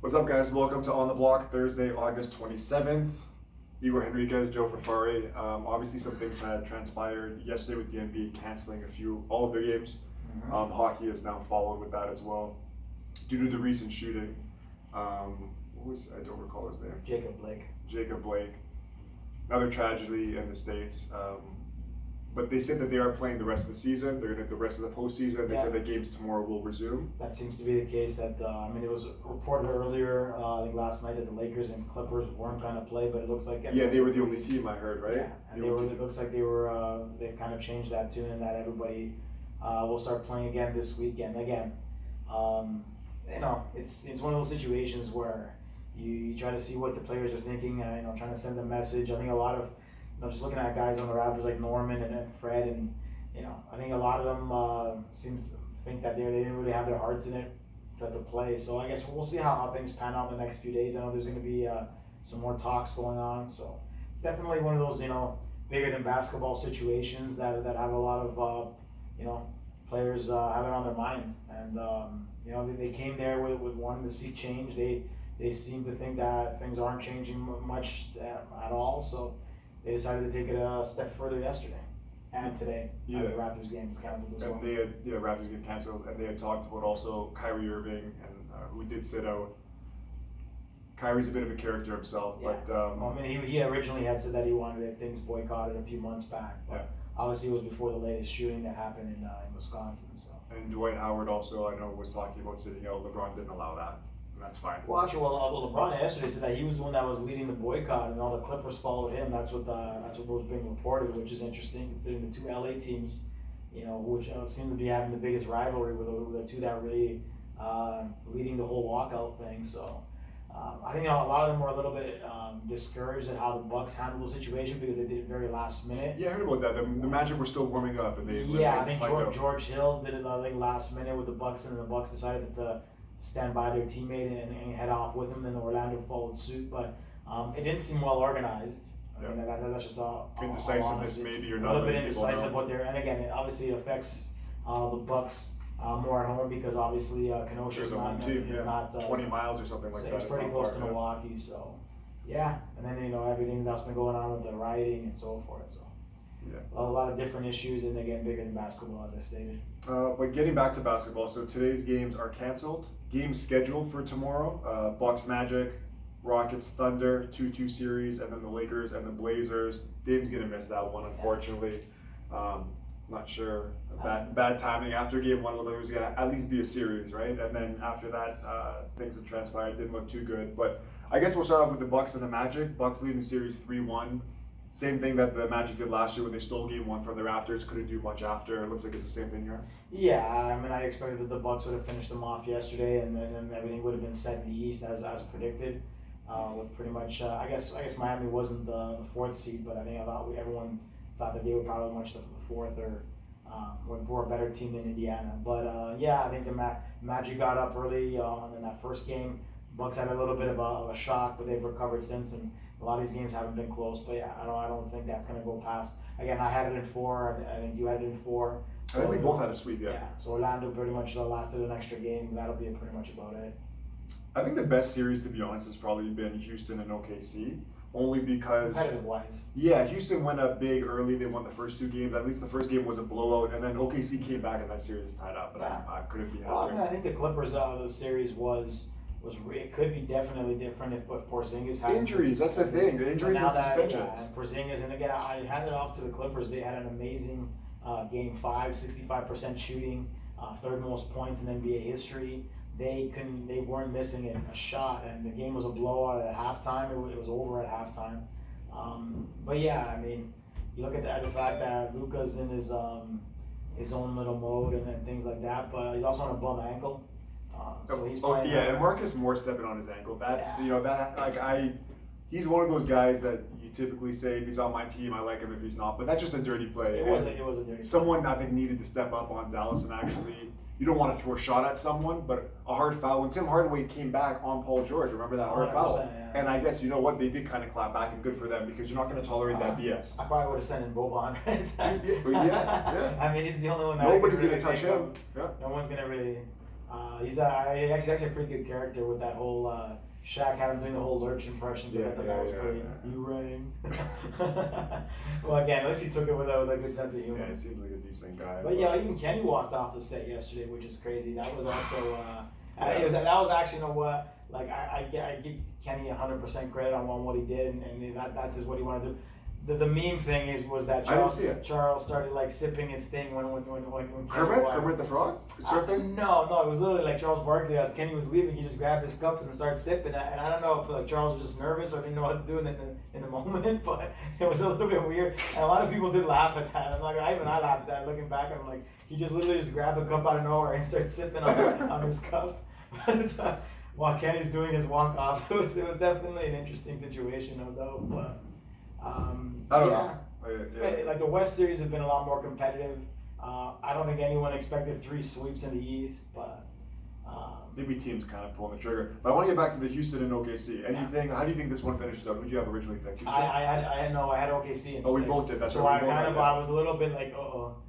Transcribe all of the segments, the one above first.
What's up, guys? Welcome to On the Block, Thursday, August 27th. Igor Henriquez, Joe Ferrari. Obviously, some things had transpired yesterday with the NBA canceling all of their games. Hockey has now followed with that as well, due to the recent shooting. I don't recall his name. Jacob Blake. Another tragedy in the States. But they said that they are playing the rest of the season. They're going to the rest of the postseason. They said that games tomorrow will resume. That seems to be the case. It was reported earlier, I think last night, that the Lakers and Clippers weren't going to play, but it looks like they were the only team, I heard, right? Yeah, and it looks like they've kind of changed that tune, and that everybody will start playing again this weekend. Again, it's one of those situations where you try to see what the players are thinking. Trying to send a message. I think a lot of just looking at guys on the Raptors like Norman and Fred, and I think a lot of them seems to think that they didn't really have their hearts in it to play. So I guess we'll see how things pan out in the next few days. I know there's going to be some more talks going on, so it's definitely one of those bigger than basketball situations that have a lot of players have it on their mind, and they came there with wanting to see change. They seem to think that things aren't changing much at all, so they decided to take it a step further yesterday and today, as the Raptors game was canceled as well. And they had, Raptors game canceled, and they had talked about also Kyrie Irving, and who did sit out. Kyrie's a bit of a character himself, but he originally had said that he wanted things boycotted a few months back, but obviously it was before the latest shooting that happened in Wisconsin. So. And Dwight Howard also, I know, was talking about sitting out. LeBron didn't allow that. That's fine. Well, actually, LeBron yesterday said that he was the one that was leading the boycott, and all the Clippers followed him. That's what was being reported, which is interesting considering the two LA teams, which seem to be having the biggest rivalry with the two that really leading the whole walkout thing. So I think a lot of them were a little bit discouraged at how the Bucks handled the situation because they did it very last minute. Yeah, I heard about that. The Magic were still warming up, and I think George Hill did it last minute with the Bucks, and the Bucks decided to stand by their teammate and head off with him. Then Orlando followed suit, but it didn't seem well organized. I mean, that's just indecisiveness, maybe, or not. A little bit indecisive what they're, and again, it obviously affects the Bucks more at home because obviously Kenosha is not 20 miles or something like that. It's pretty close to Milwaukee, so and then everything that's been going on with the rioting and so forth. So. Yeah. A lot of different issues, and they're getting bigger than basketball, as I stated. But getting back to basketball, so today's games are canceled. Games scheduled for tomorrow: Bucks Magic, Rockets Thunder, 2-2 series, and then the Lakers and the Blazers. Dame's gonna miss that one, unfortunately. Not sure. Bad timing. After game one, it was gonna at least be a series, right? And then after that, things have transpired. Didn't look too good. But I guess we'll start off with the Bucks and the Magic. Bucks leading the series 3-1. Same thing that the Magic did last year when they stole game one from the Raptors. Couldn't do much after. It looks like it's the same thing here. Yeah, I mean, I expected that the Bucks would have finished them off yesterday, and then everything would have been set in the East as predicted. With pretty much, I guess Miami wasn't the fourth seed, but I think everyone thought that they were probably much the fourth or were a better team than Indiana. But I think the Magic got up early in that first game. Bucks had a little bit of a shock, but they've recovered since, and a lot of these games haven't been close. But I don't think that's going to go past. Again, I had it in 4. I think you had it in 4. So I think we both had a sweep. Yeah. So Orlando pretty much lasted an extra game. That'll be pretty much about it. I think the best series, to be honest, has probably been Houston and OKC. Only because competitive-wise. Yeah, Houston went up big early. They won the first 2 games. At least the first game was a blowout, and then OKC came back and that series is tied up. But I couldn't be happier. I think the Clippers the series was it could be definitely different if Porzingis had injuries. That's the thing. Injuries and suspensions. And Porzingis, and again, I handed it off to the Clippers. They had an amazing game 5, 65% shooting, third most points in NBA history. They weren't missing a shot, and the game was a blowout at halftime. It was over at halftime. But I mean, you look at the fact that Luka's in his own little mode and things like that, but he's also on a bum ankle. So he's playing. And Marcus Moore stepping on his ankle. He's one of those guys that you typically say if he's on my team, I like him. If he's not, but that's just a dirty play. It was a dirty play. Someone I think needed to step up on Dallas and actually. You don't want to throw a shot at someone, but a hard foul. When Tim Hardaway came back on Paul George, remember that hard foul? Yeah. And I guess, you know what, they did kind of clap back, and good for them, because you're not going to tolerate that BS. I probably would have sent in Boban. yeah. I mean, he's the only one that nobody's going to touch him. Yeah. No one's going to really He's actually a pretty good character with that whole Shaq had him doing the whole lurch impressions. Yeah, I thought that was pretty. You rang. Well, again, at least he took it with a good sense of humor. Yeah, he seems like a decent guy. But yeah, even Kenny walked off the set yesterday, which is crazy. That was also that was actually, you know what? Like I give Kenny 100% credit on what he did, and that's what he wanted to do. The meme thing was that Charles started like sipping his thing when Kermit the Frog? No, it was literally like Charles Barkley, as Kenny was leaving, he just grabbed his cup and started sipping, and I don't know if like Charles was just nervous or didn't know what to do in the moment, but it was a little bit weird, and a lot of people did laugh at that. I'm like, I laughed at that looking back, and I'm like, he just literally just grabbed a cup out of nowhere and started sipping on his cup. But, while Kenny's doing his walk off, it was definitely an interesting situation, no doubt. But I don't know. Yeah. Like the West Series have been a lot more competitive. I don't think anyone expected 3 sweeps in the East, but maybe teams kind of pulling the trigger. But I want to get back to the Houston and OKC. Anything? How do you think this one finishes up? Who did you have originally picked? Houston? I had OKC. Oh, we both did. That's so right. I was a little bit like,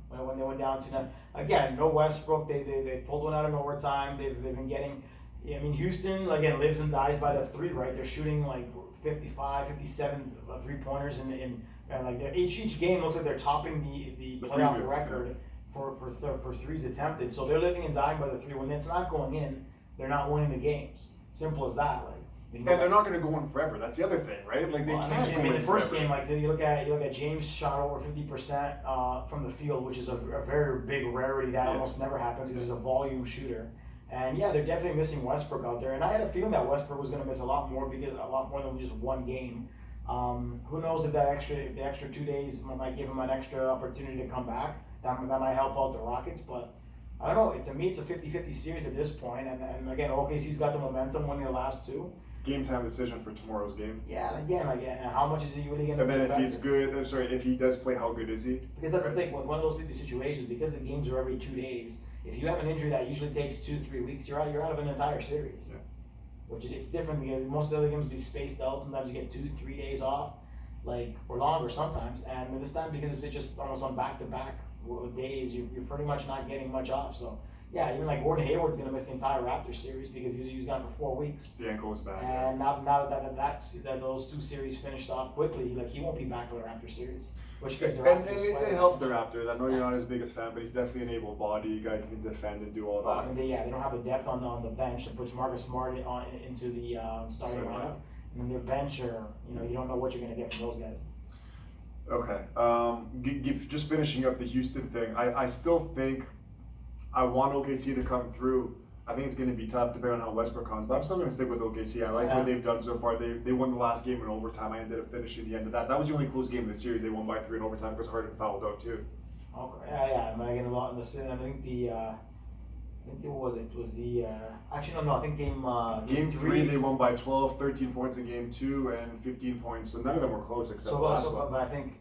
when they went down 2-9. Again, no Westbrook. They pulled one out in overtime. They've been getting. I mean, Houston again lives and dies by the 3. Right? They're shooting like 55, 57 3-pointers and like each game looks like they're topping the playoff record for threes attempted. So they're living and dying by the 3. When it's not going in, they're not winning the games. Simple as that. Like, and they're not going to go in forever. That's the other thing, right? Like they can't go in the first forever. game, like you look at James shot over 50% from the field, which is a very big rarity that almost never happens because he's a volume shooter. And yeah, they're definitely missing Westbrook out there. And I had a feeling that Westbrook was going to miss a lot more than just one game. Who knows if the extra 2 days might give him an extra opportunity to come back. That might help out the Rockets. But I don't know. To me, it's a 50-50 series at this point. And again, OKC's got the momentum winning the last 2. Game time decision for tomorrow's game. Yeah, again, how much is he really going to? And then if he's good, if he does play, how good is he? Because that's the thing with one of those situations. Because the games are every 2 days. If you have an injury that usually takes 2-3 weeks, you're out of an entire series. Yeah. Which it's different because most of the other games be spaced out. Sometimes you get 2-3 days off, or longer sometimes. And this time, because it's just almost on back-to-back days, you're pretty much not getting much off. So yeah, even like Gordon Hayward's going to miss the entire Raptors series because he was gone for 4 weeks. The ankle was back. And now that those 2 series finished off quickly, he won't be back for the Raptors series. Which gives the Raptors and it helps the Raptors. I know you're not his biggest fan, but he's definitely an able-bodied guy who can defend and do all that. And they don't have the depth on the bench that puts Marcus Smart into the starting lineup. And then their bench you don't know what you're going to get from those guys. Okay. Just finishing up the Houston thing, I still think I want OKC to come through. I think it's going to be tough depending on how Westbrook comes, but I'm still going to stick with OKC. I like what they've done so far. They won the last game in overtime. I ended up finishing the end of that. That was the only close game of the series. They won by 3 in overtime because Harden fouled out too. Okay. Yeah. I'm getting a lot in the. I think what was it? Was the actually no. I think game 3 they won by 12, 13 points in game 2, and 15 points. So none of them were close except the last one. But I think.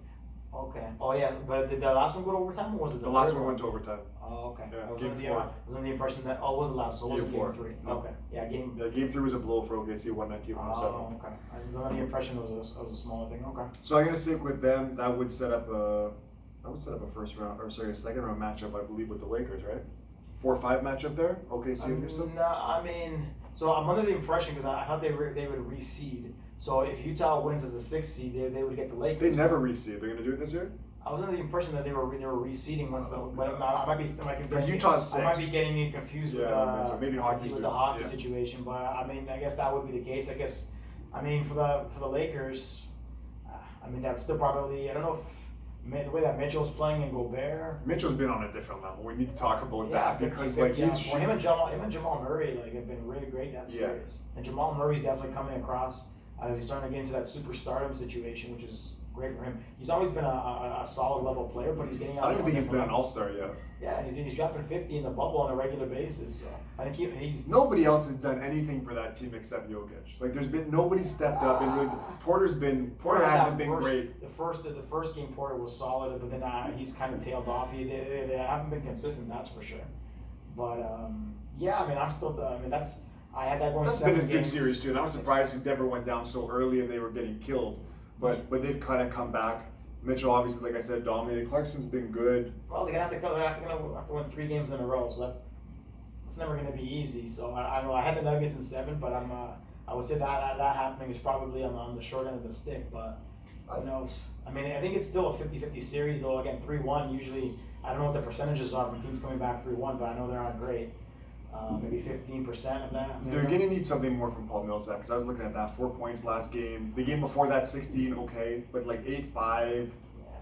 Okay. Oh yeah, but did the last one go to overtime or was it the last one went to overtime? Oh okay. Yeah, I was game under 4. Was under the impression that it was the last, so it wasn't game 3. No. Okay. Yeah, game 3 was a blow for OKC, 119, 107. Oh okay. I was under the impression it was a smaller thing. Okay. So I'm gonna stick with them. That would set up a a second round matchup, I believe, with the Lakers, right? 4-5 matchup there. OKC and Houston. No, I mean, so I'm under the impression because I thought they would reseed. So if Utah wins as a 6th seed, they would get the Lakers. They never reseed. They're gonna do it this year. I was under the impression that they were reseeding once but I might be. Because Utah's 6. I might be getting me confused with maybe hockey's with the hockey situation, but I mean, I guess that would be the case. I guess, I mean, for the Lakers, I mean that's still probably. I don't know if the way that Mitchell's playing and Gobert. Mitchell's been on a different level. We need to talk about that because like he's him and Jamal Murray have been really great that series. And Jamal Murray's definitely coming across as he's starting to get into that superstardom situation, which is great for him. He's always been a solid level player, but he's getting out. I don't even think he's been an all-star yet. Yeah, he's dropping 50 in the bubble on a regular basis. So I think he's. Nobody else has done anything for that team except Jokic. Like there's been nobody stepped up and really. Porter hasn't been great. The first game Porter was solid, but then he's kind of tailed off. They haven't been consistent, that's for sure. But yeah, I mean I'm still. I mean I had that going. That's been a good series too, and I was surprised he never went down so early and they were getting killed. But they've kind of come back. Mitchell, obviously, like I said, dominated. Clarkson's been good. Well, they're gonna have to win 3 games in a row, so that's it's never going to be easy. So I don't know. I had the Nuggets in 7, but I would say that happening is probably on the short end of the stick. But who knows? I mean, I think it's still a 50-50 series, though. Again, 3-1 usually. I don't know what the percentages are from teams coming back 3-1, but I know they're not great. Maybe 15% of that. They're going to need something more from Paul Millsap, because I was looking at that. 4 points last game. The game before that, 16, okay, but like 8-5,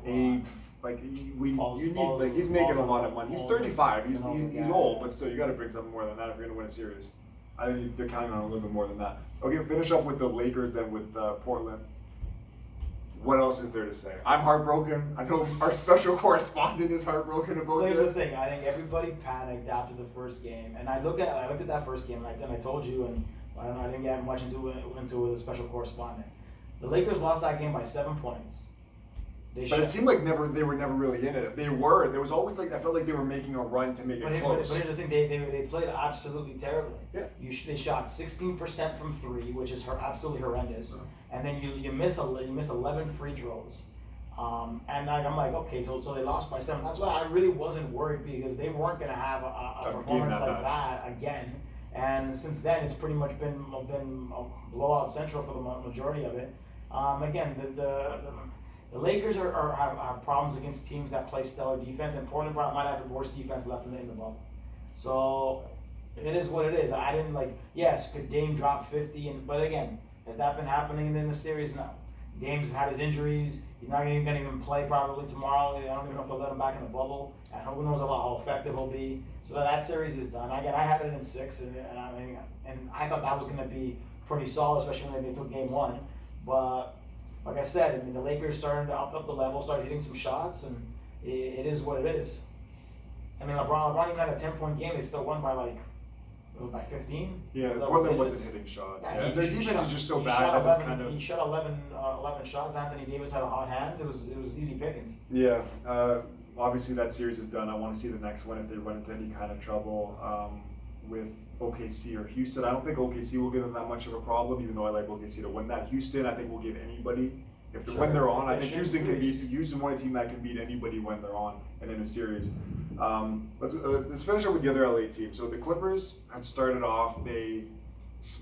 8. Like he's making a lot of money. He's 35. He's old, but still, you got to bring something more than that if you're going to win a series. I think they're counting on a little bit more than that. Okay, finish up with the Lakers then with Portland. What else is there to say? I'm heartbroken. I know our special correspondent is heartbroken about this. Here's the thing. I think everybody panicked after the first game, and I looked at that first game, and I told you, and I didn't get much into the special correspondent. The Lakers lost that game by 7 points. But it seemed like they were never really in it. They were. There was always I felt like they were making a run to make it close. But here's the thing. They played absolutely terribly. Yeah. They shot 16% from 3, which is absolutely horrendous. And then you miss 11 free throws. And I'm like, okay, so they lost by 7. That's why I really wasn't worried, because they weren't going to have a performance like that again. And since then, it's pretty much been a blowout central for the majority of it. Again, the Lakers have problems against teams that play stellar defense, and Portland might have the worst defense left in the bubble. So it is what it is. I didn't yes, could Dame drop 50, but again, has that been happening in the series? No. Dame's had his injuries. He's not even going to even play probably tomorrow. I don't even know if they'll let him back in the bubble. And who knows how effective he'll be. So that series is done. Again, I had it in 6, and I thought that was going to be pretty solid, especially when they took game 1. But like I said, I mean, the Lakers started to up the level, started hitting some shots, and it is what it is. I mean, LeBron even had a 10-point game. They still won by 15. Yeah, Portland wasn't hitting shots. Yeah, their defense is just so bad. He shot 11 shots. Anthony Davis had a hot hand. It was easy pickings. Yeah. Obviously, that series is done. I want to see the next one if they run into any kind of trouble with OKC or Houston. I don't think OKC will give them that much of a problem, even though I like OKC to win that. Houston, I think, will give anybody. When they're on, I think Houston won a team that can beat anybody when they're on and in a series. Let's finish up with the other LA team. So the Clippers had started off, they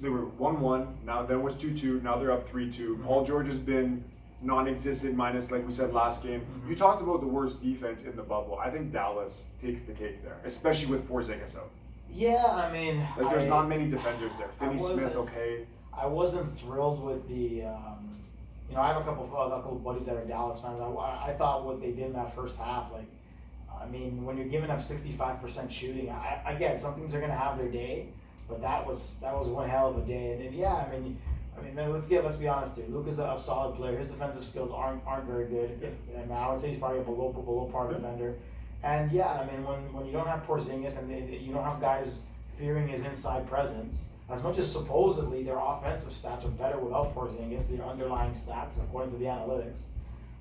were 1-1, now that was 2-2, now they're up 3-2. Mm-hmm. Paul George has been non-existent minus, like we said last game. Mm-hmm. You talked about the worst defense in the bubble. I think Dallas takes the cake there, especially with Porzingis out. Yeah, I mean, there's not many defenders there. Finney Smith, okay. I wasn't thrilled with the. I have a couple of buddies that are Dallas fans. I thought what they did in that first half, when you're giving up 65% shooting, I get some teams are gonna have their day, but that was one hell of a day. And then let's be honest here. Luka's a solid player. His defensive skills aren't very good. I would say he's probably a below par defender. And when you don't have Porzingis and you don't have guys fearing his inside presence, as much as supposedly their offensive stats are better without Porzingis, their underlying stats according to the analytics,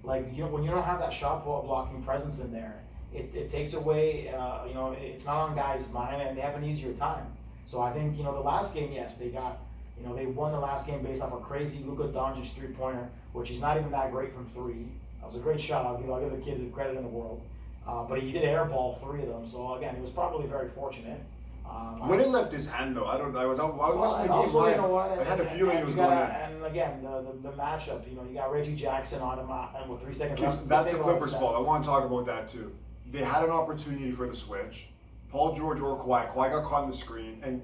when you don't have that shot blocking presence in there, it takes away. It's not on guys' mind, and they have an easier time. So I think the last game, yes, they got. They won the last game based off a crazy Luka Doncic 3-pointer, which he's not even that great from 3. That was a great shot. I'll give the kid the credit in the world. But he did airball 3 of them, so again, he was probably very fortunate. When it left his hand, though, I was watching the game live. I had a feeling it was going in. And again, the matchup, you got Reggie Jackson on him, and with 3 seconds left. That's the Clippers' fault. I want to talk about that too. They had an opportunity for the switch. Paul George or Kawhi got caught in the screen, and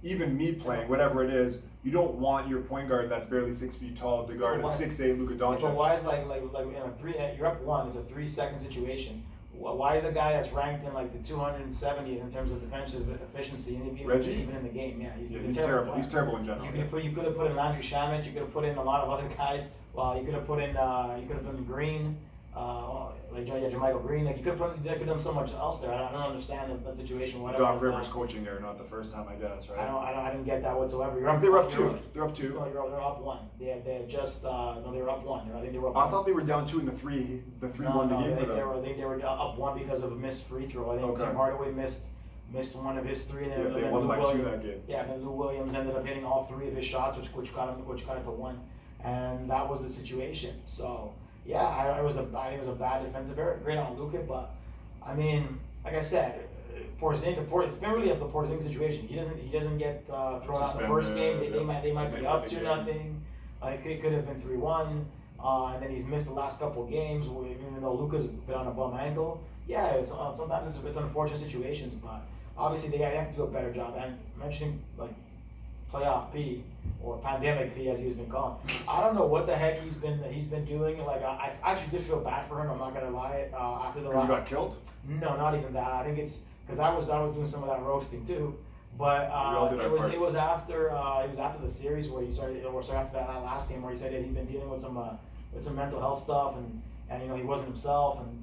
even me playing, whatever it is, you don't want your point guard that's barely 6 feet tall to guard a 6'8" Luka Doncic. But why is in a 3? You're up 1. It's a 3-second situation. Why is a guy that's ranked in the 270th in terms of defensive efficiency, and even in the game? Yeah, he's terrible. He's terrible in general. You could have put in Landry Shamet. You could have put in a lot of other guys. Well, you could have put in Green, Jermichael Green. You could have done so much else there. I don't understand that situation. Doc Rivers coaching there, not the first time, I guess, right? I didn't get that whatsoever. They were up 2. They're up 2. No, they're up 1. They had just they were up 1. I think they were up. I thought they were down 2 in the 3. The 3 won the game for them. I think they were up 1 because of a missed free throw. I think Tim Hardaway missed one of his 3. And they won by 2 that game. Yeah, and then Lou Williams ended up hitting all 3 of his shots, which got it to 1, and that was the situation. So. Yeah, I think it was a bad defensive error. Great on Luka, but like I said, It's been really the Porzingis situation. He doesn't get thrown out in the first game. They might be up 2-0. It could have been 3-1. And then he's missed the last couple of games, even though Luka's been on a bum ankle. Yeah, sometimes it's unfortunate situations, but obviously they have to do a better job. And mentioning like playoff P or pandemic P as he's been called, I don't know what the heck he's been doing. Like I actually did feel bad for him. I'm not gonna lie. After the Because he got killed? No, not even that. I think it's because I was doing some of that roasting too. But it was after the series where he started, or sorry, after that last game where he said that he'd been dealing with some mental health stuff and he wasn't himself and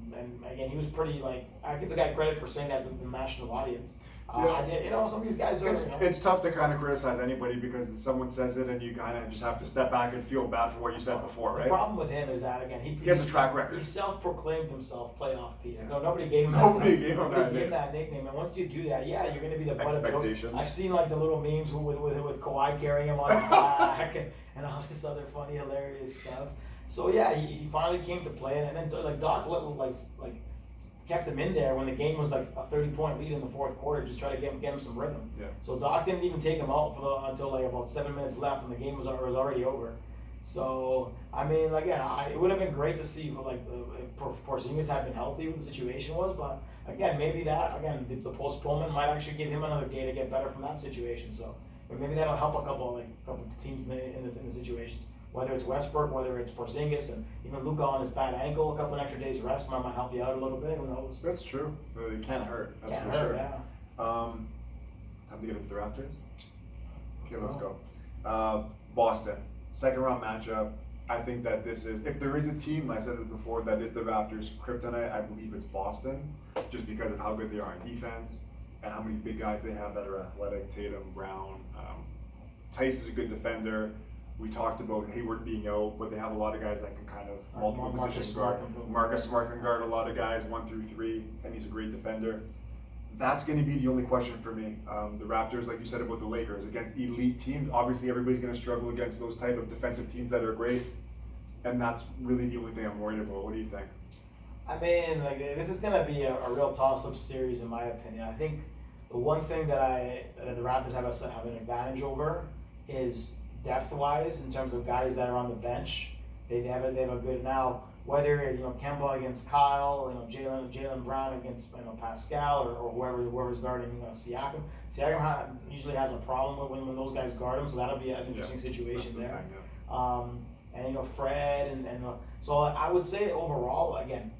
again he was pretty like I give the guy credit for saying that to the national audience. Some of these guys are. It's tough to kind of criticize anybody because someone says it and you kind of just have to step back and feel bad for what you said before, right? The problem with him is that again he has a track record. He self-proclaimed himself playoff P. No, nobody gave him that nickname. And once you do that, yeah, you're going to be the butt of jokes. I've seen like the little memes with Kawhi carrying him on his back and all this other funny, hilarious stuff. So yeah, he finally came to play, and then like Doc kept him in there when the game was like a 30-point lead in the fourth quarter, just try to get him some rhythm. Yeah. So Doc didn't even take him out until like about 7 minutes left, and the game was already over. So I mean, again, it would have been great to see if Porzingis had been healthy when the situation was, but again, maybe the postponement might actually give him another day to get better from that situation. So, but maybe that'll help a couple teams in the situations. Whether it's Westbrook, whether it's Porzingis, and even Luka on his bad ankle, a couple of extra days rest might help you out a little bit. Who knows? That's true. It can't hurt. That's can't for hurt, sure. Yeah. Time to get into the Raptors. Okay, let's go. Boston, second round matchup. I think that this is, if there is a team, like I said this before, that is the Raptors' kryptonite, I believe it's Boston, just because of how good they are in defense and how many big guys they have that are athletic. Tatum, Brown, Tice is a good defender. We talked about Hayward being out, but they have a lot of guys that can kind of multiple positions guard. Marcus Smart can guard a lot of guys, 1 through 3, and he's a great defender. That's going to be the only question for me. The Raptors, like you said about the Lakers, against elite teams, obviously everybody's going to struggle against those type of defensive teams that are great, and that's really the only thing I'm worried about. What do you think? I mean, this is going to be a real toss-up series in my opinion. I think the one thing that the Raptors have an advantage over is depth-wise, in terms of guys that are on the bench. They have a good now. Whether Kemba against Kyle, Jaylen Brown against Pascal or whoever's guarding Siakam. Siakam usually has a problem when those guys guard him, so that'll be an interesting situation there. And Fred and so I would say overall again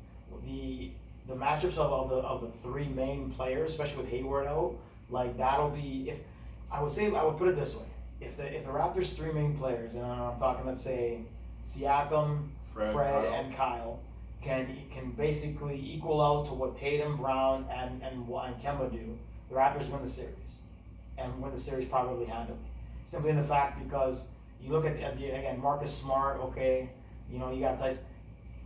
the matchups of the three main players, especially with Hayward out, like that'll be I would put it this way. If the Raptors' three main players, and I'm talking, let's say, Siakam, Fred and Kyle, can basically equal out to what Tatum, Brown, and Kemba do, the Raptors win the series, and win the series probably handily. Simply in the fact because you look at again Marcus Smart, okay, you got Tyson.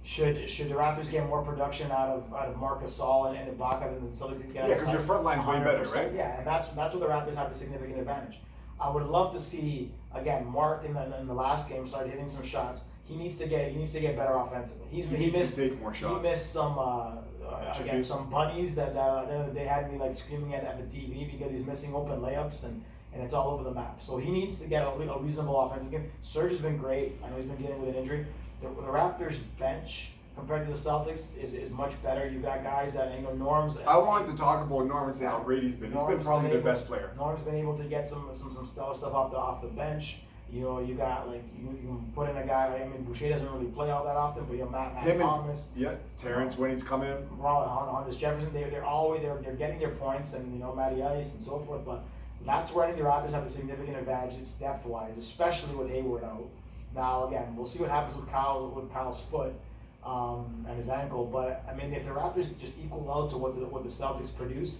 Should the Raptors get more production out of Marcus Gasol and Ibaka than the Celtics get? Yeah, because their front line's way better, right? Yeah, and that's where the Raptors have the significant advantage. I would love to see again Mark in the last game start hitting some shots. He needs to get better offensively. He missed to take more shots. He missed some bunnies that they had me screaming at the TV because he's missing open layups and it's all over the map. So he needs to get a reasonable offensive game. Serge has been great. I know he's been dealing with an injury. The Raptors bench compared to the Celtics is much better. You got guys that Norm's. I wanted to talk about Norm and say how great he's been. He's been probably their best player. Norm's been able to get some stellar stuff off the bench. You got you can put in a guy Boucher doesn't really play all that often, but Matt Thomas. Terrence when he's come in. On this Jefferson, they're getting their points and Matty Ice and so forth. But that's where I think the Raptors have a significant advantage. It's depth wise, especially with Hayward out. Now again, we'll see what happens with Kyle's foot. And his ankle, but if the Raptors just equal out to what the Celtics produce,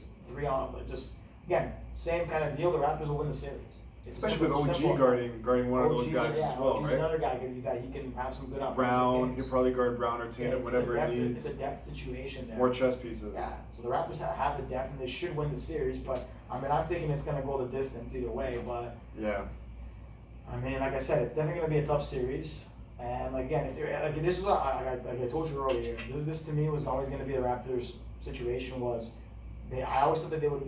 just again same kind of deal, the Raptors will win the series. Especially with OG guarding one of those guys as well, OG's right? Another guy that he can have some good offensive Brown, games. he'll probably guard Brown or Tatum, whatever it needs. It's a depth situation there. More chess pieces. Yeah, so the Raptors have the depth and they should win the series, but I'm thinking it's going to go the distance either way, but yeah. Like I said, it's definitely going to be a tough series. And again, this is what I told you earlier. This to me was always going to be the Raptors' situation. Was I always thought that they would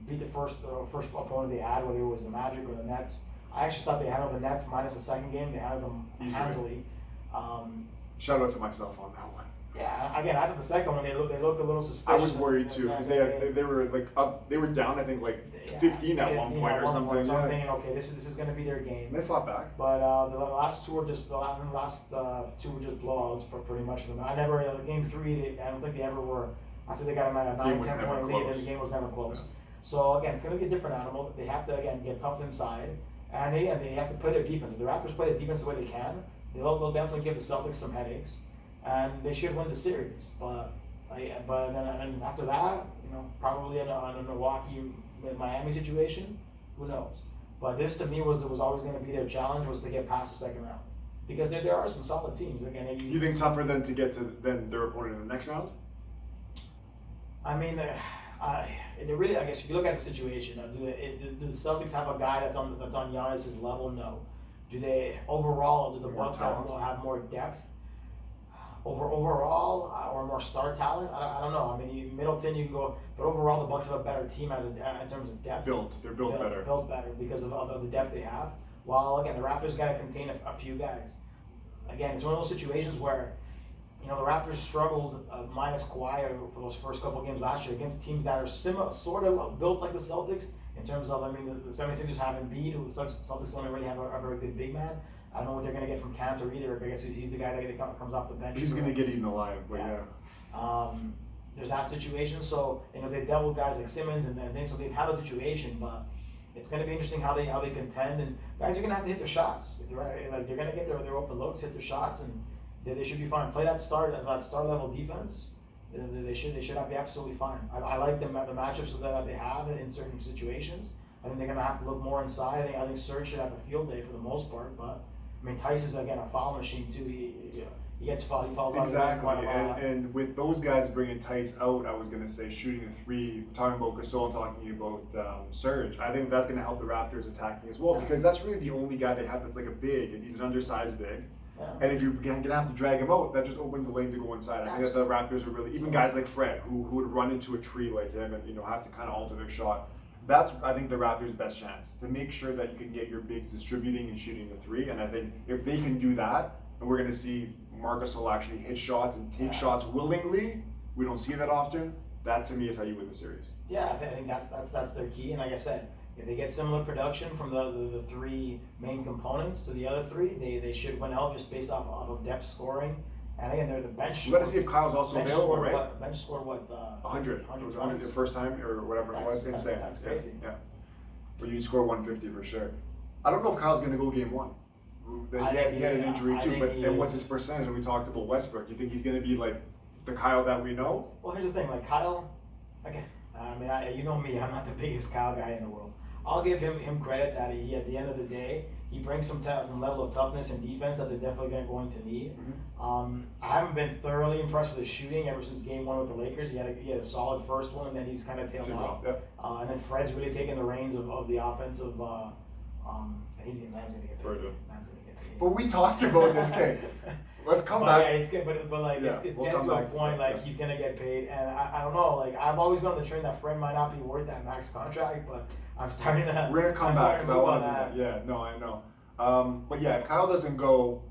beat the first opponent they had, whether it was the Magic or the Nets. I actually thought they handled the Nets minus the second game. They handled them Easily. handily. Shout out to myself on that one. Yeah, again, I thought the second one they looked a little suspicious. I was worried too because they were like up. They were down. I think like 15 at one point or something. So I'm thinking, okay, this is going to be their game. They fought back. But the last two were just two were just blowouts pretty much for them. I never game 3. I don't think they ever were after they got them at a 9-10 point lead. And the game was never close. Yeah. So again, it's going to be a different animal. They have to again get tough inside, and they have to play their defense. If the Raptors play their defense the way they can, they'll definitely give the Celtics some headaches. And they should win the series, but then after that, probably on a Milwaukee Miami situation, who knows? But this to me was always going to be their challenge, was to get past the second round, because there are some solid teams. Again, you think tougher than to get to than their opponent in the next round? I mean, they really. I guess if you look at the situation, do the Celtics have a guy that's on Giannis's level? No. Do they overall? Do the Bucks have more depth? Overall, or more star talent, I don't know. I mean, Middleton, you can go, but overall, the Bucks have a better team in terms of depth. They're built better. Built better because of the depth they have. While again, the Raptors got to contain a few guys. Again, it's one of those situations where, the Raptors struggled minus Kawhi for those first couple games last year against teams that are sort of built like the Celtics in terms of, the 76ers have Embiid, who the Celtics don't really have a very good big man. I don't know what they're going to get from Cantor either. I guess he's the guy that comes off the bench. He's going to get eaten alive, but yeah. There's that situation. So they've dealt with guys like Simmons and things. So they've had a situation, but it's going to be interesting how they contend. And guys are going to have to hit their shots. They're going to get their open looks, hit their shots, and they should be fine. Play that star level defense. They should be absolutely fine. I like the matchups that they have in certain situations. I think they're going to have to look more inside. I think Serge should have a field day for the most part, but. I mean, Tice is again a foul machine too. He gets fouled. He falls out. Exactly, and with those guys bringing Tice out, I was gonna say shooting the 3. Talking about Gasol, talking about Serge. I think that's gonna help the Raptors attacking as well, because that's really the only guy they have that's like a big, and he's an undersized big. Yeah. And if you're gonna have to drag him out, that just opens the lane to go inside. I think that the Raptors are really, even guys like Fred, who would run into a tree like him and have to kind of alter their shot. That's, I think, the Raptors' best chance, to make sure that you can get your bigs distributing and shooting the 3. And I think if they can do that, and we're going to see Marcus will actually hit shots and take shots willingly, we don't see that often. That to me is how you win the series. Yeah, I think that's their key. And like I said, if they get similar production from the 3 main components to the other 3, they should win out just based off of depth scoring. And again, they're the bench. We got to see if Kyle's also available, right? Bench scored what? 100. It was 100 the first time or whatever. That's insane. That's crazy. Yeah. Well, you'd score 150 for sure. I don't know if Kyle's going to go game 1. He had an injury too, and what's his percentage? And we talked about Westbrook. You think he's going to be like the Kyle that we know? Well, here's the thing. Like Kyle, again, I mean, you know me. I'm not the biggest Kyle guy in the world. I'll give him credit that he, at the end of the day, he brings some level of toughness and defense that they're definitely going to need. Mm-hmm. I haven't been thoroughly impressed with his shooting ever since game 1 with the Lakers. He had a solid first one, and then he's kind of tailed off. Yep. And then Fred's really taken the reins of the offensive. And man's going to get paid. But we talked about this game. Let's come back. Yeah, it's good, but it's getting to a point like he's gonna get paid, and I don't know. Like I've always been on the train that Fred might not be worth that max contract, but I'm starting to. We're gonna come back because I want to do that. Yeah, no, I know. But yeah, if Kyle doesn't go,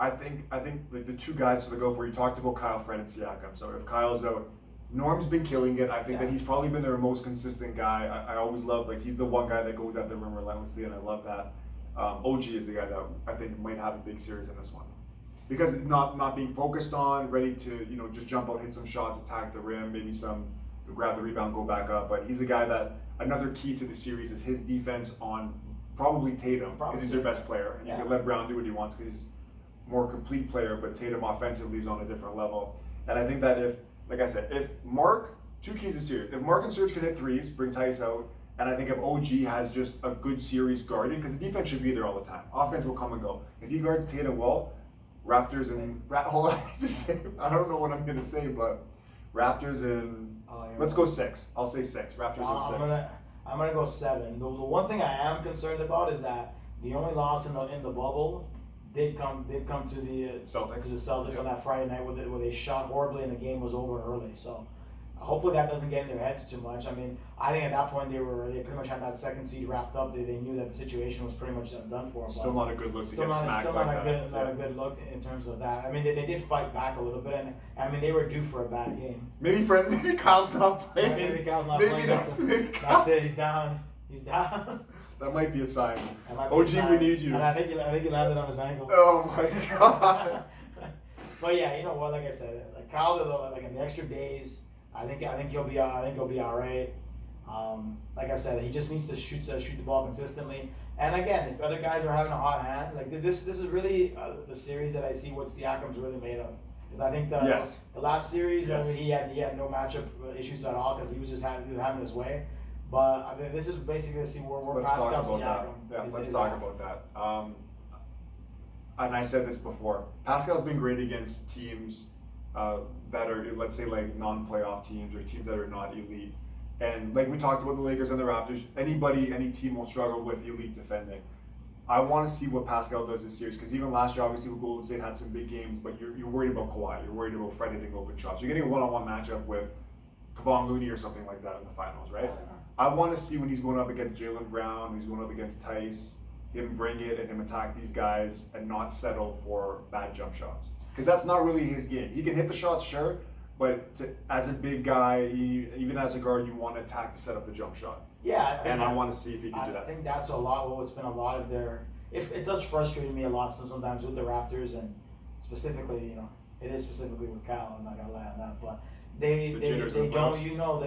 I think like the 2 guys to go for. You talked about Kyle, Fred, and Siakam. So if Kyle's out, Norm's been killing it. I think that he's probably been their most consistent guy. I always love, like, he's the one guy that goes at the rim relentlessly, and I love that. OG is the guy that I think might have a big series in this one. Because not being focused on, ready to, just jump out, hit some shots, attack the rim, maybe grab the rebound, go back up. But he's a guy that, another key to the series is his defense on probably Tatum, because he's their best player. And you can let Brown do what he wants because he's a more complete player, but Tatum offensively is on a different level. And I think that if Mark, 2 keys to series. If Mark and Serge can hit 3s, bring Tice out, and I think if OG has just a good series guarding, because the defense should be there all the time. Offense will come and go. If he guards Tatum well, Raptors and hold on, I don't know what I'm gonna say, but Raptors and let's go 6. I'll say 6. Raptors and 6. I'm gonna go 7. The one thing I am concerned about is that the only loss in the bubble did come to the Celtics on that Friday night where they shot horribly and the game was over early. So Hopefully that doesn't get in their heads too much. I mean, I think at that point they pretty much had that second seed wrapped up. They knew that the situation was pretty much done for them. Still not a good look to Still get smacked still like not that. not a good look in terms of that. I mean, they did fight back a little bit, and I mean they were due for a bad game. Maybe Kyle's not playing. Maybe Kyle's not Maybe playing. That's it. He's down. He's down. That might be a sign. Might be a OG, sign. we need you. And I think he landed on his ankle. Oh my god. But yeah, you know what? Like I said, like Kyle, like in the extra days, I think he'll be all right. Like I said, he just needs to shoot the ball consistently. And again, if other guys are having a hot hand, like this is really the series that I see what Siakam's really made of. Because I think the last series, I mean, he had no matchup issues at all because he was having his way. But I mean, this is basically to see where Pascal Siakam. Let's talk about that. And I said this before. Pascal's been great against teams that are, let's say, like non-playoff teams or teams that are not elite. And like we talked about the Lakers and the Raptors, any team will struggle with elite defending. I want to see what Pascal does this series because even last year, obviously, Golden State had some big games, but you're worried about Kawhi. You're worried about Fred hitting open shots. You're getting a one-on-one matchup with Kevon Looney or something like that in the finals, right? I want to see when he's going up against Jaylen Brown, when he's going up against Tice, him bring it and him attack these guys and not settle for bad jump shots. Because that's not really his game. He can hit the shots, sure, but as a big guy, even as a guard, you want to attack to set up the jump shot. Yeah. And I want to see if he can do that. I think that's what's been a lot of their. If it does frustrate me a lot sometimes with the Raptors and specifically, it is specifically with Kyle. I'm not gonna lie on that, but they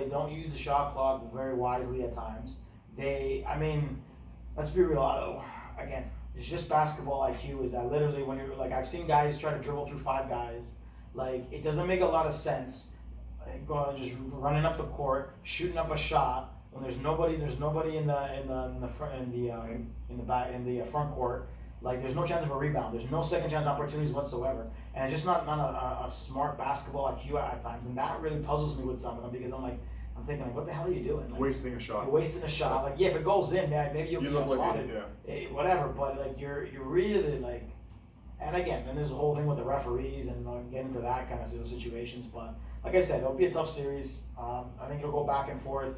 don't use the shot clock very wisely at times. Let's be real. Again, it's just basketball IQ. Is that literally when you're like I've seen guys try to dribble through 5 guys. Like it doesn't make a lot of sense. Just running up the court, shooting up a shot when there's nobody in the front court. Like there's no chance of a rebound. There's no second chance opportunities whatsoever, and it's just not a smart basketball IQ at times, and that really puzzles me with some of them because I'm thinking like, what the hell are you doing? Like, wasting a shot. You're wasting a shot. Like if it goes in, man, maybe you'll be applauded. Whatever, but like you're really like, and again, then there's a whole thing with the referees and get into that kind of situations. But like I said, it'll be a tough series. I think it'll go back and forth.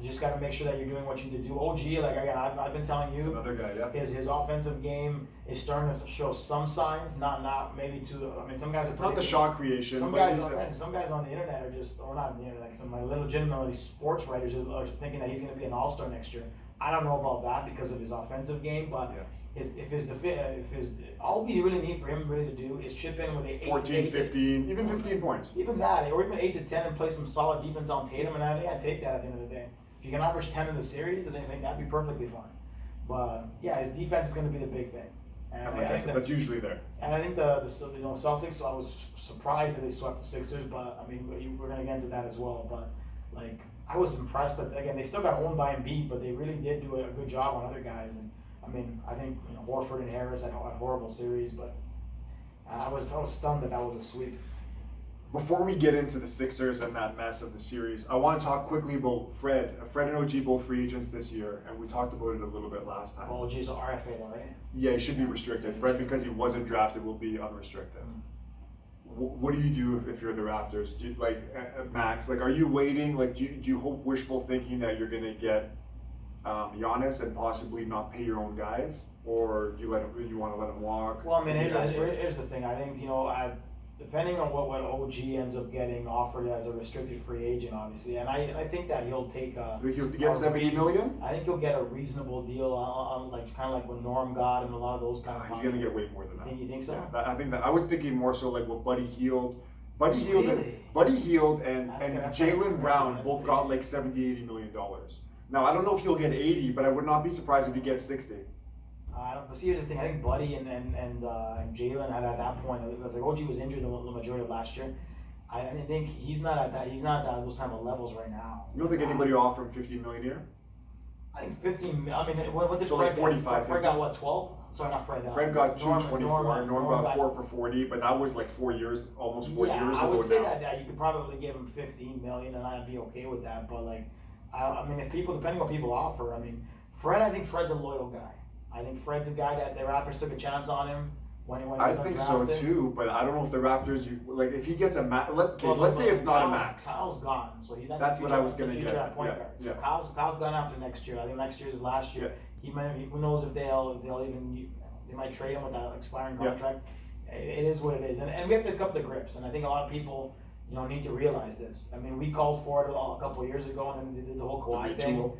You just got to make sure that you're doing what you need to do. OG, like again, I've been telling you, another guy, yeah. His offensive game is starting to show some signs. Not maybe too. I mean, some guys are not the shot creation. Some guys on the internet are just, or not on the internet. Like some legitimately sports writers are thinking that he's going to be an all-star next year. I don't know about that because of his offensive game, but. Yeah. All we really need for him really to do is chip in with 14, 15, even 15 points. Even that, or even 8 to 10 and play some solid defense on Tatum, and I think I'd take that at the end of the day. If you can average 10 in the series, I think that'd be perfectly fine. But yeah, his defense is going to be the big thing. And that's usually there. And I think the Celtics. So I was surprised that they swept the Sixers, but I mean we're going to get into that as well. But like I was impressed that again they still got owned by Embiid, but they really did do a good job on other guys. And I mean, I think Horford and Harris had a horrible series, but I was stunned that was a sweep. Before we get into the Sixers and that mess of the series, I want to talk quickly about Fred. Fred and OG both free agents this year, and we talked about it a little bit last time. Well, OG's an RFA though, right? Yeah, he should be restricted. Fred, because he wasn't drafted, will be unrestricted. What do you do if you're the Raptors? Do you, Max, are you waiting? Do you hope wishful thinking that you're going to get Giannis and possibly not pay your own guys, or do you want to let him walk? Well, I mean, here's the thing. I think depending on what OG ends up getting offered as a restricted free agent, obviously, and I think that he'll take. He'll get $70 million. I think he'll get a reasonable deal on kind of like what Norm got and a lot of those kind of. He's gonna get way more than that. You think so? Yeah, I think that I was thinking more so like what Buddy Hield. Buddy Hield and Jaylen Brown both got like $70-80 million. Now, I don't know if he'll get 80, but I would not be surprised if he gets 60. But see, here's the thing. I think Buddy and Jaylen had at that point. It was like OG was injured the majority of last year. I think he's not at those type of levels right now. You don't think anybody will offer him $15 million a year? I think 15. I mean, what did so Fred like 45? Fred got what, 12? Sorry, not Fred. Fred got 224. Norm got 4 for 40, but that was like 4 years, almost 4 years ago. I would say that you could probably give him 15 million, and I'd be okay with that. But I mean, depending on what people offer, I mean, I think Fred's a loyal guy. I think Fred's a guy that the Raptors took a chance on him when he I was think so undrafted. too, but I don't know if the Raptors, like if he gets a max, let's Well, say it's not a Kyle's- max. Kyle's gone, so That's the future, what I was that's the gonna future get. at point Yeah, guard. yeah. So Kyle's gone after next year. I think next year is his last year. He might, who knows if they'll even, they might trade him with that expiring contract. It is what it is, and we have to cut the grips. And I think a lot of people, need to realize this. I mean, we called for it a couple of years ago, and then they did the whole Kawhi thing.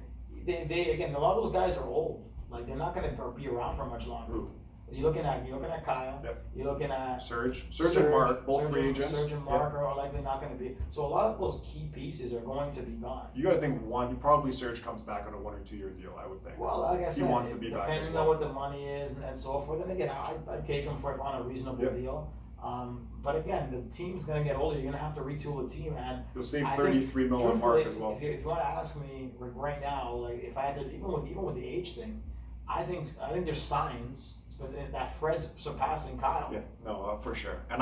They again, a lot of those guys are old. Like they're not going to be around for much longer. Who? You're looking at Kyle. Yep. You're looking at Serge and Mark, both free agents. Serge and Mark are likely not going to be. So a lot of those key pieces are going to be gone. You got to think probably Serge comes back on a 1 or 2 year deal. I would think. Well, like I said, he wants to be back as depending well. on what the money is and so forth. And again, I'd take him on a reasonable deal. But again, the team's going to get older. You're going to have to retool the team, and you'll save 33 million on Mark as well. If you want to ask me right now, like if I had to, even with the age thing, I think there's signs that Fred's surpassing Kyle. Yeah, no, for sure. And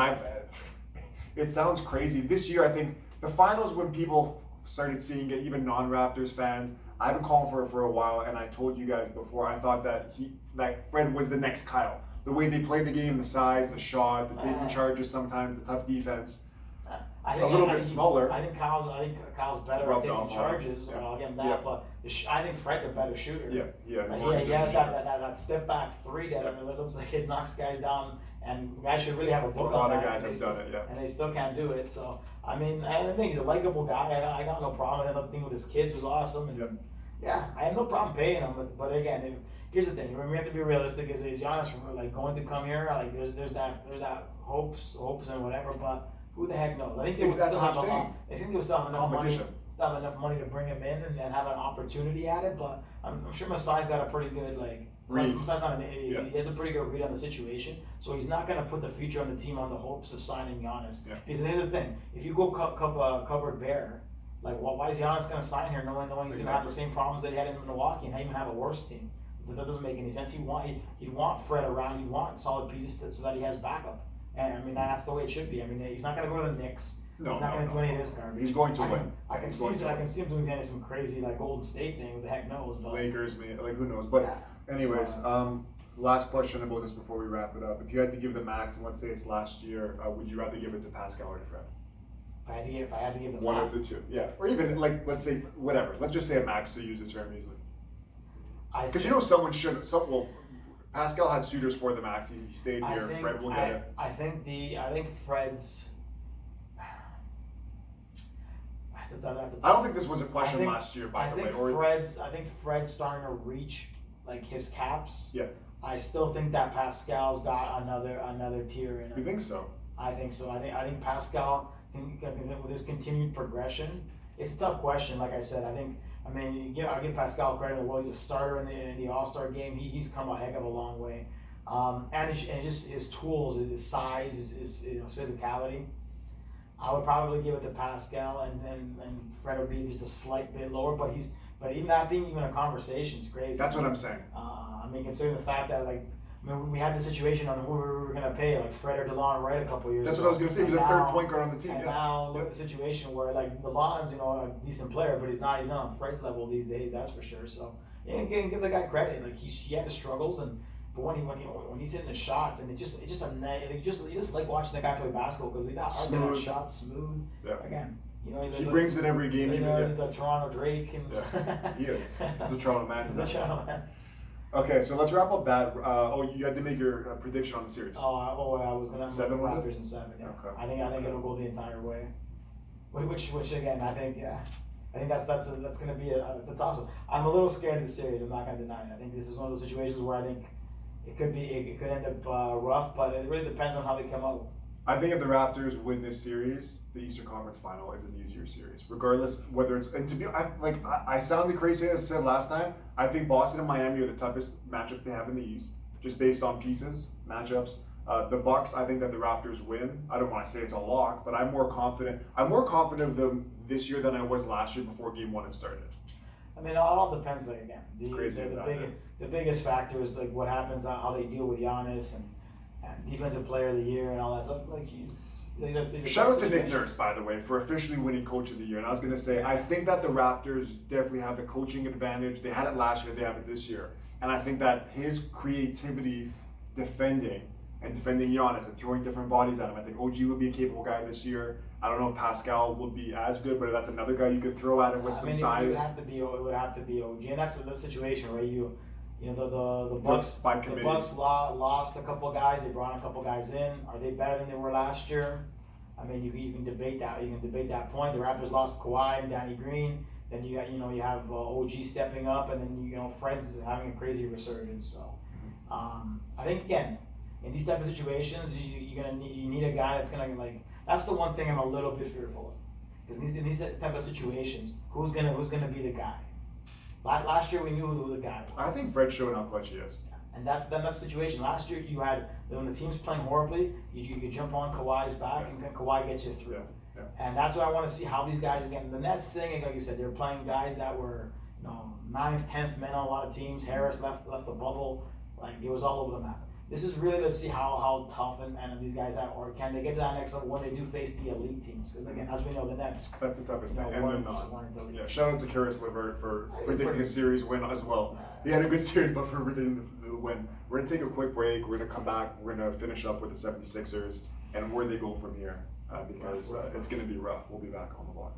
it sounds crazy. This year, I think the finals, when people started seeing it, even non-Raptors fans, I've been calling for it for a while, and I told you guys before, I thought that Fred was the next Kyle. The way they played the game, the size, the shot, the taking charges sometimes, the tough defense. A little bit smaller. I think Kyle's better at taking charges. I'll give him that. But I think Fred's a better shooter. He has that step back three that it looks like it knocks guys down, and guys should really have a book on that. A lot of guys have done it, and they still can't do it. So I mean, I think he's a likable guy. I got no problem. The thing with his kids was awesome. And I have no problem paying him. But again, here's the thing. We have to be realistic. Is Giannis going to come here? Like there's that hopes and whatever, but. Who the heck knows? I think they would still have enough money to bring him in and have an opportunity at it. But I'm sure Masai's got a pretty good read. Masai's not an idiot. He has a pretty good read on the situation. So he's not going to put the future on the team on the hopes of signing Giannis. Yeah. Because here's the thing: if you go cupboard bare, why is Giannis going to sign here knowing he's going to have the same problems that he had in Milwaukee and even have a worse team? That doesn't make any sense. He'd want Fred around. He'd want solid pieces so that he has backup. And I mean, that's the way it should be. I mean, he's not going to go to the Knicks. He's not going to do any of this garbage. He's going to win. I can see him doing some crazy Golden State thing. Who the heck knows? But Lakers, who knows? But anyways, last question about this before we wrap it up. If you had to give the max, and let's say it's last year, would you rather give it to Pascal or to Fred? If I had to give the one of the two, or even let's say whatever. Let's just say a max to use the term easily. Because someone should. Pascal had suitors for the max. He stayed here. Fred will get it. I think Fred's. I don't think this was a question last year, by the way. I think Fred's starting to reach his caps. Yeah. I still think that Pascal's got another tier in it. You think so? I think so. I think Pascal with his continued progression. It's a tough question. Like I said, I'll give Pascal credit. Well, he's a starter in the All-Star game. He's come a heck of a long way. And just his tools, his size, his physicality. I would probably give it to Pascal, and Fred would be just a slight bit lower. But even that being even a conversation is crazy. That's what I'm saying. Considering the fact that we had the situation on who we were going to pay, Fred or DeLon Wright a couple years ago. That's what I was going to say. He was a third point guard on the team. And now look at the situation where DeLon's a decent player, but he's not on Fred's level these days. That's for sure. So give the guy credit. He had his struggles, but when he's hitting the shots, and you just like watching the guy play basketball because that shot smooth. Yeah. Again. He brings it every game. The Toronto Drake. He is. He's a Toronto man. He's a Toronto man. Okay, so let's wrap up that. You had to make your prediction on the series. I was gonna have Raptors in 7. Yeah. Okay. I think it'll go the entire way. Which again, I think that's gonna be it's a toss up. I'm a little scared of the series. I'm not gonna deny it. I think this is one of those situations where I think it could end up rough, but it really depends on how they come out. I think if the Raptors win this series, the Eastern Conference Final is an easier series, regardless whether it's. And to be, I sounded crazy as I said last time. I think Boston and Miami are the toughest matchup they have in the East, just based on pieces, matchups. The Bucks, I think that the Raptors win. I don't want to say it's a lock, but I'm more confident. I'm more confident of them this year than I was last year before Game 1 had started. It all depends. Again, the biggest factor is what happens, how they deal with Giannis and Defensive Player of the Year and all that stuff. Shout out to Nick Nurse, by the way, for officially winning Coach of the Year. And I was going to say, I think that the Raptors definitely have the coaching advantage. They had it last year, they have it this year. And I think that his creativity defending and defending Giannis and throwing different bodies at him. I think OG would be a capable guy this year. I don't know if Pascal will be as good, but that's another guy you could throw at him with some size. It would have to be OG, and that's the situation, right? The Bucks lost a couple guys. They brought a couple guys in. Are they better than they were last year? I mean, you can debate that. You can debate that point. The Raptors lost Kawhi and Danny Green. Then you have OG stepping up, and then Fred's having a crazy resurgence. So, I think again, in these type of situations, you need a guy that's gonna That's the one thing I'm a little bit fearful of, because in these type of situations, who's gonna be the guy? Last year we knew who the guy was. I think Fred's showing how clutch he is. And that's the situation. Last year you had, when the team's playing horribly, you could jump on Kawhi's back, and Kawhi gets you through. Yeah. And that's why I want to see how these guys, again, the Nets thing, like you said, they're playing guys that were 9th, 10th men on a lot of teams. Harris left the bubble, it was all over the map. This is really to see how tough and these guys are, or can they get to that next level when they do face the elite teams? Because again, as we know, the Nets. That's the toughest thing. And then shout out to Karis LeVert for predicting a series win as well. He had a good series, but for predicting the win. We're going to take a quick break. We're going to come back. We're going to finish up with the 76ers and where they go from here, because it's going to be rough. We'll be back on the block.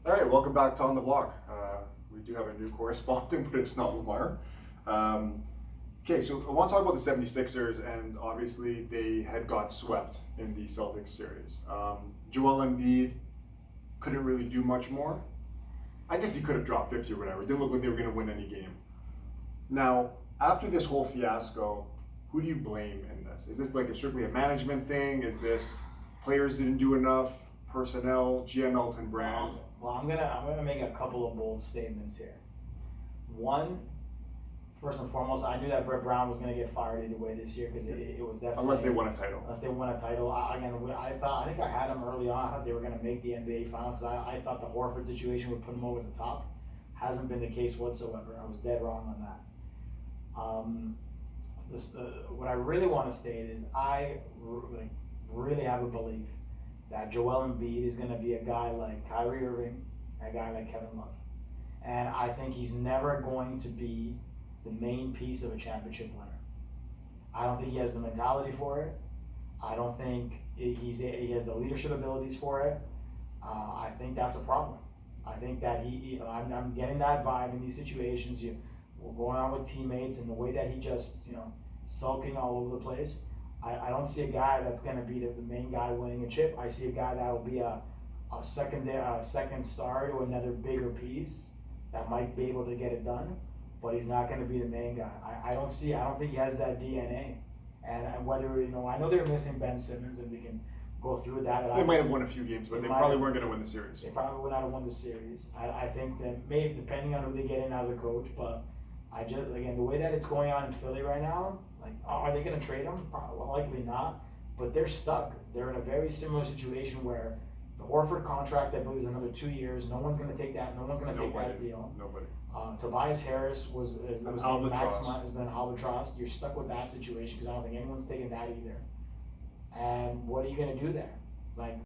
All right, welcome back to On the Block. We do have a new correspondent, but it's not Lamar. Okay, so I want to talk about the 76ers, and obviously they had got swept in the Celtics series. Joel Embiid couldn't really do much more. I guess he could have dropped 50 or whatever. It didn't look like they were going to win any game. Now, after this whole fiasco, who do you blame in this? Is this strictly a management thing? Is this players didn't do enough? Personnel, GM Elton Brand? Well, I'm gonna make a couple of bold statements here. One, first and foremost, I knew that Brett Brown was gonna get fired either way this year, because it was definitely, unless they won a title. I think I had them early on. I thought they were gonna make the NBA Finals. I thought the Horford situation would put them over the top. Hasn't been the case whatsoever. I was dead wrong on that. What I really want to state is I really have a belief that Joel Embiid is going to be a guy like Kyrie Irving, a guy like Kevin Love. And I think he's never going to be the main piece of a championship winner. I don't think he has the mentality for it. I don't think he has the leadership abilities for it. I think that's a problem. I think that I'm getting that vibe in these situations. We're going on with teammates, and the way that he just, sulking all over the place. I don't see a guy that's going to be the main guy winning a chip. I see a guy that will be a second star to another bigger piece that might be able to get it done, but he's not going to be the main guy. I don't think he has that DNA. And whether, I know they're missing Ben Simmons, and we can go through that. They might have won a few games, but they probably weren't going to win the series. They probably would not have won the series. I think that maybe, depending on who they get in as a coach, but the way that it's going on in Philly right now, are they going to trade him? Probably, likely not. But they're stuck. They're in a very similar situation where the Horford contract, I believe, is another 2 years. No one's going to take that. No one's going to take that deal. Nobody. Tobias Harris has been an albatross. You're stuck with that situation, because I don't think anyone's taking that either. And what are you going to do there?